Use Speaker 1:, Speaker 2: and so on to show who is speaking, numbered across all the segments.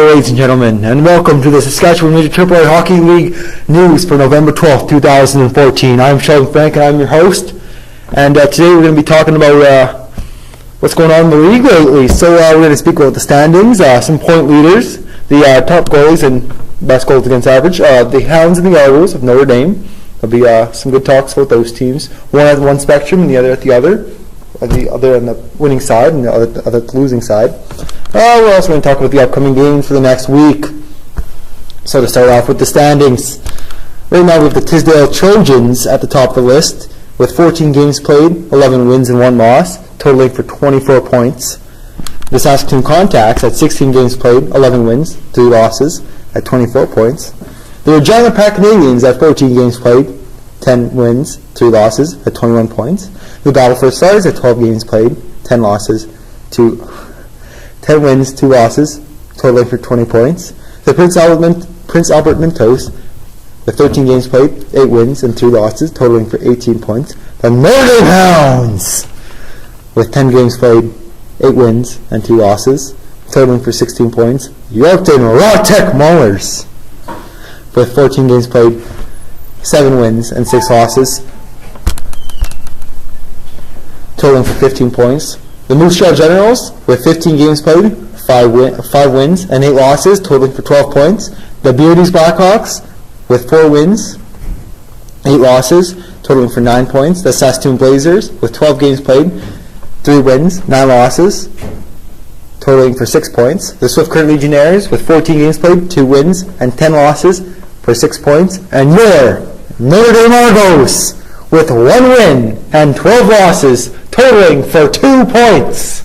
Speaker 1: ladies and gentlemen, and welcome to the Saskatchewan Major AAA Hockey League news for November 12th, 2014. I'm Sheldon Frank, and I'm your host. And today we're going to be talking about what's going on in the league lately. So we're going to speak about the standings, some point leaders, the top goalies and best goals against average, the Hounds and the Argos of Notre Dame. There'll be some good talks about those teams. One at one spectrum and the other at the other. The other on the winning side and the other at the losing side. We're also going to talk about the upcoming games for the next week. So to start off with the standings, right now we have the Tisdale Trojans at the top of the list with 14 games played, 11 wins and 1 loss, totaling for 24 points. The Saskatoon Contacts at 16 games played, 11 wins, 3 losses at 24 points. The Regina Pack Canadians at 14 games played, 10 wins, 3 losses at 21 points. The Battleford Stars at 12 games played, 10 wins, 2 losses, totaling for 20 points. The Prince Albert Mintos with 13 games played, 8 wins and 3 losses, totaling for 18 points. The Notre Dame Hounds with 10 games played, 8 wins and 2 losses, totaling for 16 points. Yorkton Raw-Tech Maulers with 14 games played, 7 wins and 6 losses, totaling for 15 points. The Moose Jaw Generals with 15 games played, 5 wins and 8 losses, totaling for 12 points. The Beardies Blackhawks with 4 wins, 8 losses, totaling for 9 points. The Saskatoon Blazers with 12 games played, 3 wins, 9 losses, totaling for 6 points. The Swift Current Legionnaires with 14 games played, 2 wins and 10 losses for 6 points. And your Notre Dame Argos with 1 win and 12 losses, totaling for 2 points.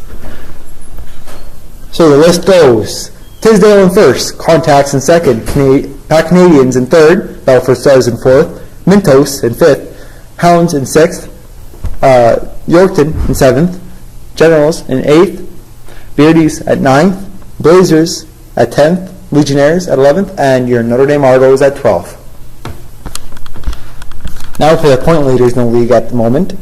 Speaker 1: So the list goes: Tisdale in first, Contacts in second, Pack Canadians in third, Battleford Stars in fourth, Mintos in fifth, Hounds in sixth, Yorkton in seventh, Generals in eighth, Beardies at ninth, Blazers at 10th, Legionnaires at 11th, and your Notre Dame Argos at 12th. Now for the point leaders in the league at the moment.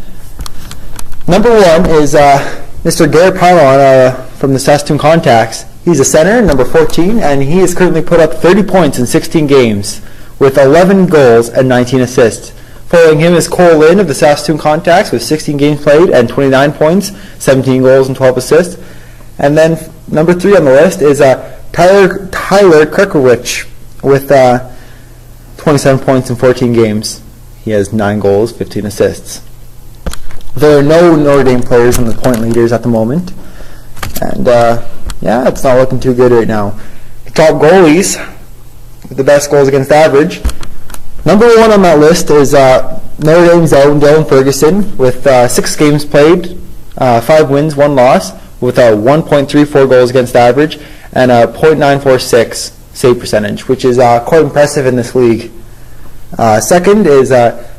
Speaker 1: Number 1 is Mr. Garrett Pylon from the Saskatoon Contacts. He's a center, number 14, and he has currently put up 30 points in 16 games with 11 goals and 19 assists. Following him is Cole Lynn of the Saskatoon Contacts with 16 games played and 29 points, 17 goals and 12 assists. And then number 3 on the list is Tyler Kirkowicz with 27 points in 14 games. He has 9 goals, 15 assists. There are no Notre Dame players in the point leaders at the moment. And, it's not looking too good right now. The top goalies with the best goals against average. Number 1 on that list is Notre Dame's own Dylan Ferguson with 6 games played, 5 wins, 1 loss, with a 1.34 goals against average and a .946 save percentage, which is quite impressive in this league. Second is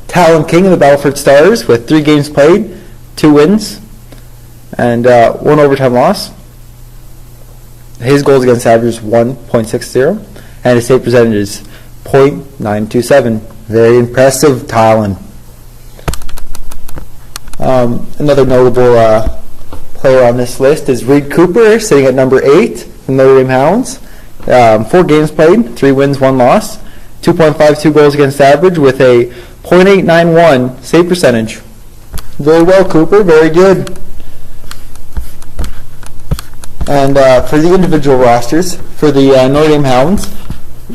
Speaker 1: Talon King of the Battleford Stars with 3 games played, 2 wins, and 1 overtime loss. His goals against average is 1.60, and his save percentage is .927. Very impressive, Talon. Another notable player on this list is Reed Cooper, sitting at number 8 from Notre Dame Hounds. 4 games played, 3 wins, 1 loss, 2.52 goals against average with a .891 save percentage. Very well, Cooper. Very good. And for the individual rosters, for the Notre Dame Hounds,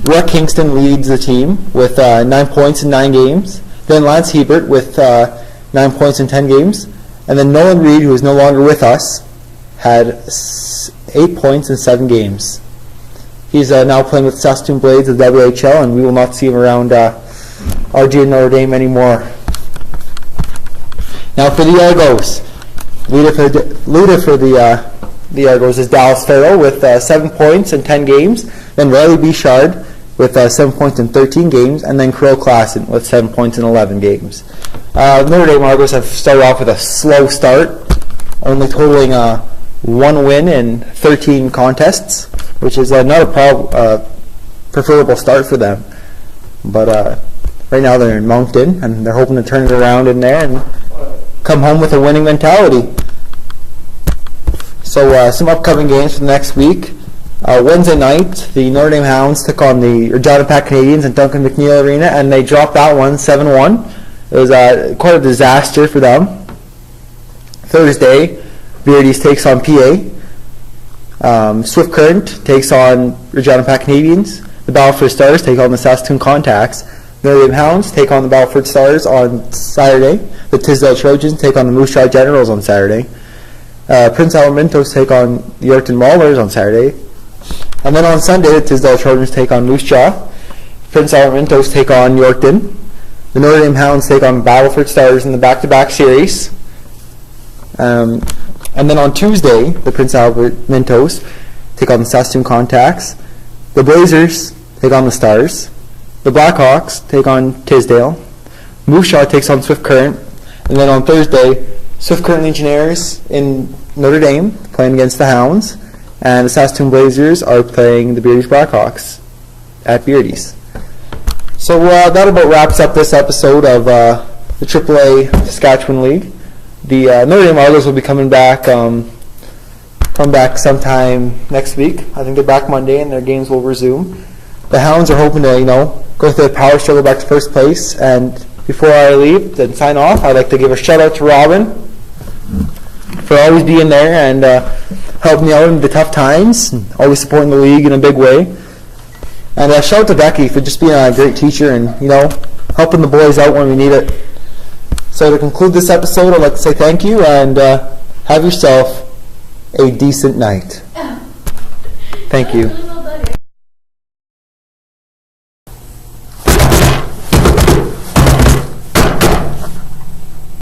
Speaker 1: Rick Kingston leads the team with 9 points in 9 games. Then Lance Hebert with 9 points in 10 games. And then Nolan Reed, who is no longer with us, had 8 points in 7 games. He's now playing with Saskatoon Blades of the WHL, and we will not see him around RG and Notre Dame anymore. Now for the Argos. Leader for the Argos is Dallas Farrell with 7 points in 10 games. Then Riley Bouchard with 7 points in 13 games. And then Crow Klassen with 7 points in 11 games. Notre Dame Argos have started off with a slow start, only totaling 1 win in 13 contests, which is not a preferable start for them. But right now they're in Moncton, and they're hoping to turn it around in there and come home with a winning mentality. So some upcoming games for the next week. Wednesday night, the Notre Dame Hounds took on the Regina Pack Canadians in Duncan McNeil Arena, and they dropped that one 7-1. It was quite a disaster for them. Thursday, Beardies takes on PA. Swift Current takes on Regina Pack Canadians. The Battleford Stars take on the Saskatoon Contacts. Notre Dame Hounds take on the Battleford Stars on Saturday. The Tisdale Trojans take on the Moose Jaw Generals on Saturday. Prince Albert Mintos take on the Yorkton Maulers on Saturday. And then on Sunday, the Tisdale Trojans take on Moose Jaw. Prince Albert Mintos take on Yorkton. The Notre Dame Hounds take on Battleford Stars in the back-to-back series. And then on Tuesday, the Prince Albert Mintos take on the Saskatoon Contacts. The Blazers take on the Stars. The Blackhawks take on Tisdale. Moose Jaw takes on Swift Current. And then on Thursday, Swift Current Engineers in Notre Dame playing against the Hounds. And the Saskatoon Blazers are playing the Beardies Blackhawks at Beardies. So that about wraps up this episode of the AAA Saskatchewan League. The Notre Dame Argos will be coming back sometime next week. I think they're back Monday and their games will resume. The Hounds are hoping to, go through the power struggle back to first place. And before I leave and sign off, I'd like to give a shout out to Robin for always being there and helping me out in the tough times, and always supporting the league in a big way. And shout out to Becky for just being a great teacher and, helping the boys out when we need it. So to conclude this episode, I'd like to say thank you and have yourself a decent night. Thank you.